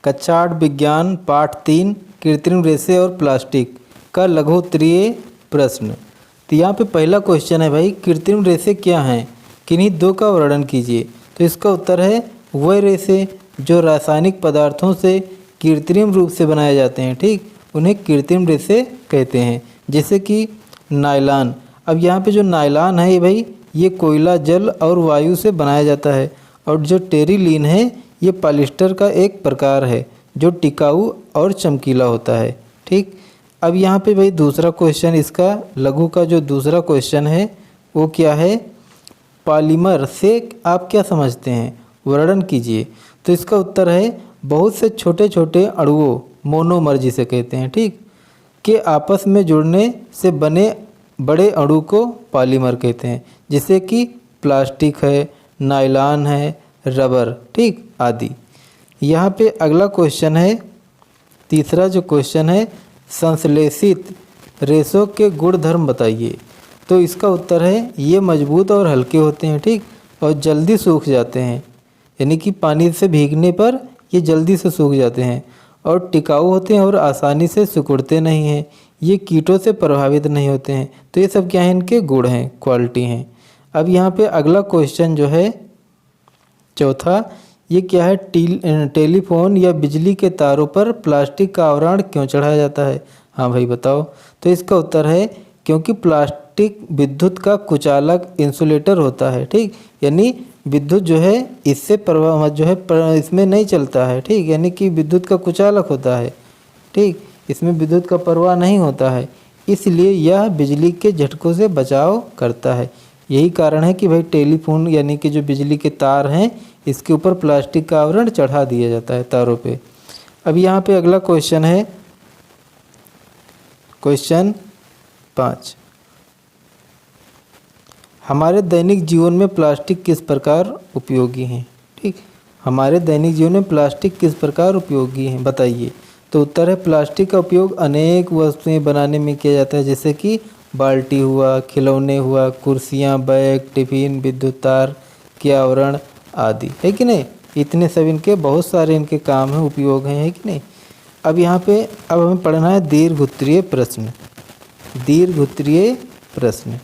कक्षा 8 विज्ञान पाठ 3 कृत्रिम रेशे और प्लास्टिक का लघु उत्तरीय प्रश्न। तो यहाँ पे पहला क्वेश्चन है भाई, कृत्रिम रेशे क्या हैं, किन्हीं दो का वर्णन कीजिए। तो इसका उत्तर है वह रेशे जो रासायनिक पदार्थों से कृत्रिम रूप से बनाए जाते हैं, ठीक, उन्हें कृत्रिम रेशे कहते हैं। जैसे कि नायलॉन। अब यहाँ पे जो नायलॉन है भाई, ये कोयला, जल और वायु से बनाया जाता है। और जो टेरिलीन है, ये पॉलिएस्टर का एक प्रकार है जो टिकाऊ और चमकीला होता है, ठीक। अब यहाँ पे भाई दूसरा क्वेश्चन, इसका लघु का जो दूसरा क्वेश्चन है वो क्या है, पॉलीमर से आप क्या समझते हैं, वर्णन कीजिए। तो इसका उत्तर है बहुत से छोटे छोटे अणुओं, मोनोमर जिसे कहते हैं, ठीक, के आपस में जुड़ने से बने बड़े अणु को पॉलीमर कहते हैं। जैसे कि प्लास्टिक है, नायलॉन है, रबर, ठीक, आदि। यहाँ पे अगला क्वेश्चन है, तीसरा जो क्वेश्चन है, संश्लेषित रेशों के गुणधर्म बताइए। तो इसका उत्तर है ये मजबूत और हल्के होते हैं, ठीक, और जल्दी सूख जाते हैं, यानी कि पानी से भीगने पर ये जल्दी से सूख जाते हैं। और टिकाऊ होते हैं और आसानी से सिकुड़ते नहीं हैं। ये कीटों से प्रभावित नहीं होते हैं। तो ये सब क्या है, इनके गुण हैं, क्वालिटी हैं। अब यहाँ पे अगला क्वेश्चन जो है चौथा, ये क्या है, टेलीफोन या बिजली के तारों पर प्लास्टिक का आवरण क्यों चढ़ाया जाता है। हाँ भाई बताओ। तो इसका उत्तर है क्योंकि प्लास्टिक विद्युत का कुचालक इंसुलेटर होता है, ठीक, यानी विद्युत जो है इससे प्रवाह जो है इसमें नहीं चलता है, ठीक, यानी कि विद्युत का कुचालक होता है, ठीक, इसमें विद्युत का प्रवाह नहीं होता है, इसलिए यह बिजली के झटकों से बचाव करता है। यही कारण है कि भाई टेलीफोन यानी कि जो बिजली के तार हैं इसके ऊपर प्लास्टिक का आवरण चढ़ा दिया जाता है तारों पे। अब यहाँ पे अगला क्वेश्चन है, क्वेश्चन 5, हमारे दैनिक जीवन में प्लास्टिक किस प्रकार उपयोगी हैं, ठीक, हमारे दैनिक जीवन में प्लास्टिक किस प्रकार उपयोगी हैं बताइए। तो उत्तर है प्लास्टिक का उपयोग अनेक वस्तुएं बनाने में किया जाता है, जैसे कि बाल्टी हुआ, खिलौने हुआ, कुर्सियां, बैग, टिफिन, विद्युत तार के आवरण आदि, है कि नहीं। इतने सब इनके बहुत सारे इनके काम हैं, उपयोग हैं, है कि नहीं। अब यहाँ पे अब हमें पढ़ना है दीर्घ-उत्तरीय प्रश्न। दीर्घ-उत्तरीय प्रश्न,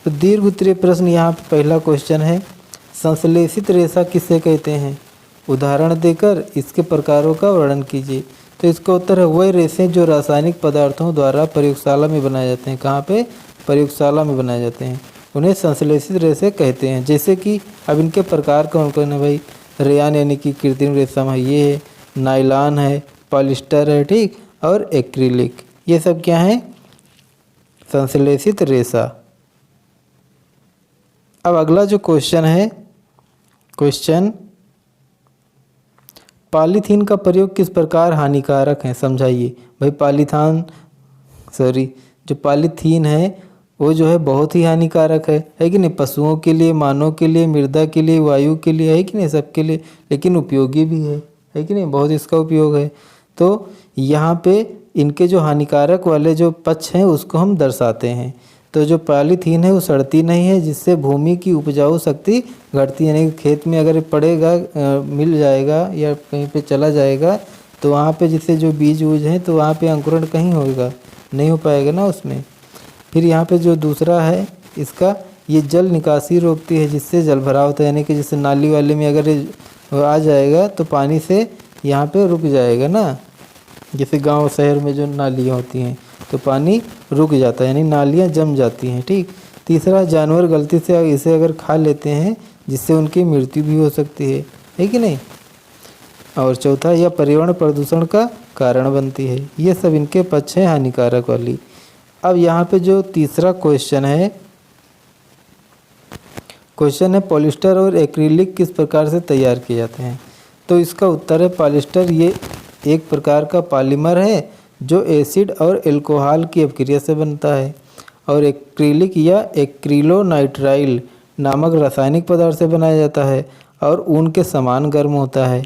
तो दीर्घ-उत्तरीय प्रश्न यहाँ पे पहला क्वेश्चन है, संश्लेषित रेशा किसे कहते हैं, उदाहरण देकर इसके प्रकारों का वर्णन कीजिए। तो इसका उत्तर है वह रेशे जो रासायनिक पदार्थों द्वारा प्रयोगशाला में बनाए जाते हैं। कहाँ पे, प्रयोगशाला में बनाए जाते हैं, उन्हें संश्लेषित रेशे कहते हैं। जैसे कि अब इनके प्रकार कौन कौन है भाई, रेयान यानी कि कृत्रिम रेशम है, ये है, नायलॉन है, पॉलिएस्टर है, ठीक, और एक्रिलिक, ये सब क्या है, संश्लेषित रेशा। अब अगला जो क्वेश्चन है, क्वेश्चन, पॉलीथीन का प्रयोग किस प्रकार हानिकारक है, समझाइए। भाई जो पॉलीथीन है वो जो है बहुत ही हानिकारक है कि नहीं, पशुओं के लिए, मानव के लिए, मृदा के लिए, वायु के लिए, है कि नहीं, सबके लिए, लेकिन उपयोगी भी है कि नहीं, बहुत इसका उपयोग है। तो यहाँ पे इनके जो हानिकारक वाले जो पक्ष हैं उसको हम दर्शाते हैं। तो जो पॉलीथीन है वो सड़ती नहीं है, जिससे भूमि की उपजाऊ शक्ति घटती है, यानी खेत में अगर पड़ेगा, मिल जाएगा या कहीं पे चला जाएगा तो वहाँ पे जिससे जो बीज वूज हैं तो वहाँ पे अंकुरण कहीं होगा, नहीं हो पाएगा ना उसमें। फिर यहाँ पे जो दूसरा है इसका, ये जल निकासी रोकती है, जिससे जल भराव होता है, यानी कि जैसे नाली वाले में अगर आ जाएगा तो पानी से यहाँ पे रुक जाएगा ना, जैसे गांव शहर में जो नालियाँ होती हैं तो पानी रुक जाता है, यानी नालियाँ जम जाती हैं, ठीक। तीसरा, जानवर गलती से इसे अगर खा लेते हैं जिससे उनकी मृत्यु भी हो सकती है कि नहीं। और चौथा, यह पर्यावरण प्रदूषण का कारण बनती है। ये सब इनके पक्ष हैं हानिकारक वाली। अब यहाँ पे जो तीसरा क्वेश्चन है, क्वेश्चन है पॉलिएस्टर और एक्रिलिक किस प्रकार से तैयार किए जाते हैं। तो इसका उत्तर है पॉलिएस्टर ये एक प्रकार का पॉलीमर है जो एसिड और एल्कोहल की अभिक्रिया से बनता है, और एक्रिलिक या एक्रिलोनाइट्राइल नामक रासायनिक पदार्थ से बनाया जाता है और ऊन के समान गर्म होता है,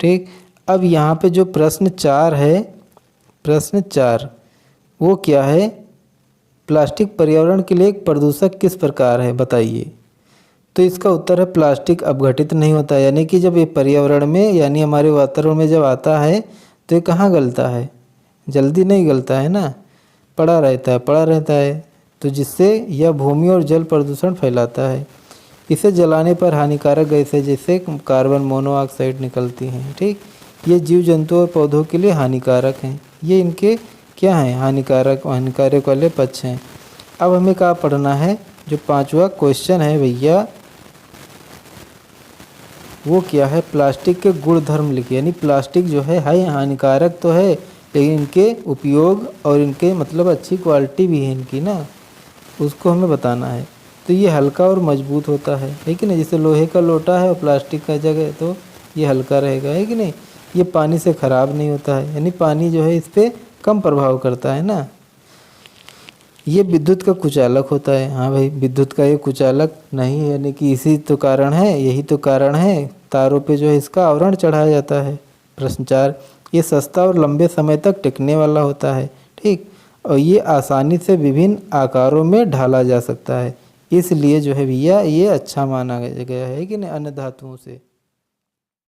ठीक। अब यहाँ पे जो प्रश्न 4 है, प्रश्न 4 वो क्या है, प्लास्टिक पर्यावरण के लिए एक प्रदूषक किस प्रकार है बताइए। तो इसका उत्तर है प्लास्टिक अपघटित नहीं होता, यानी कि जब ये पर्यावरण में यानी हमारे वातावरण में जब आता है तो ये कहाँ गलता है, जल्दी नहीं गलता है ना, पड़ा रहता है, तो जिससे यह भूमि और जल प्रदूषण फैलाता है। इसे जलाने पर हानिकारक गैसें जैसे कार्बन मोनोऑक्साइड निकलती हैं। ठीक, ये जीव जंतु और पौधों के लिए हानिकारक हैं। ये इनके क्या हैं, हानिकारक वाले पक्ष हैं। अब हमें क्या पढ़ना है, जो 5वां क्वेश्चन है भैया वो क्या है, प्लास्टिक के गुणधर्म लिखिए। यानी प्लास्टिक जो है हानिकारक तो है, लेकिन इनके उपयोग और इनके मतलब अच्छी क्वालिटी भी है इनकी ना, उसको हमें बताना है। तो ये हल्का और मजबूत होता है कि नहीं, जैसे लोहे का लोटा है और प्लास्टिक का जग है तो ये हल्का रहेगा, है कि नहीं। ये पानी से ख़राब नहीं होता है, यानी पानी जो है इस पर कम प्रभाव करता है ना। ये विद्युत का कुचालक होता है। हाँ भाई, विद्युत का ये कुचालक नहीं है, यानी कि यही तो कारण है तारों पे जो है इसका आवरण चढ़ाया जाता है। प्रश्न 4, ये सस्ता और लंबे समय तक टिकने वाला होता है। ठीक, और ये आसानी से विभिन्न आकारों में ढाला जा सकता है, इसलिए जो है भैया ये अच्छा माना गया है कि नहीं अन्य धातुओं से।